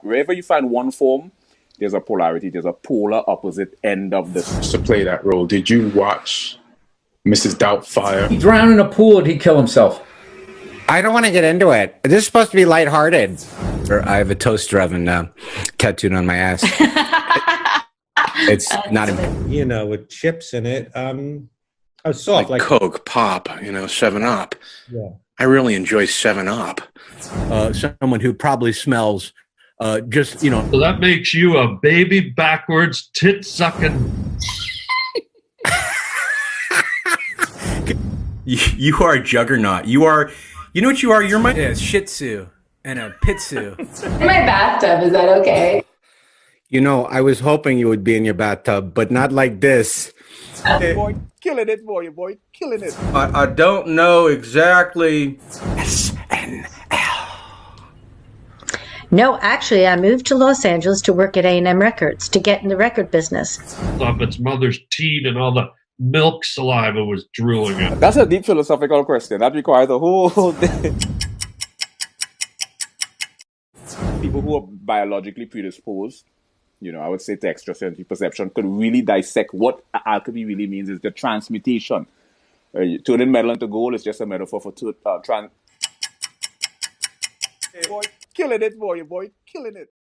Wherever you find one form, there's a polarity, there's a polar opposite end of this. To play that role, did you watch Mrs. Doubtfire? He drowned in a pool and he'd kill himself. I don't want to get into it. This is supposed to be lighthearted. I have a toaster oven tattooed on my ass. It's not, you know, with chips in it. I was soft, like Coke, Pop, you know, 7-Up. Yeah. I really enjoy 7-Up. Someone who probably smells just, you know. So that makes you a baby backwards tit sucking. You are a juggernaut. You are, you know what you are? You're my Shih Tzu and a Pitsu. In my bathtub, is that okay? you know, I was hoping you would be in your bathtub, but not like this. Boy, killing it, boy, killing it. I don't know exactly. No, actually, I moved to Los Angeles to work at A&M Records to get in the record business. Of its mother's teat and all the milk saliva was drooling out. That's a deep philosophical question. That requires a whole day. People who are biologically predisposed, you know, I would say to extrasensory perception, could really dissect what alchemy really means is the transmutation. Turning metal into gold is just a metaphor for boy, killing it, boy, killing it.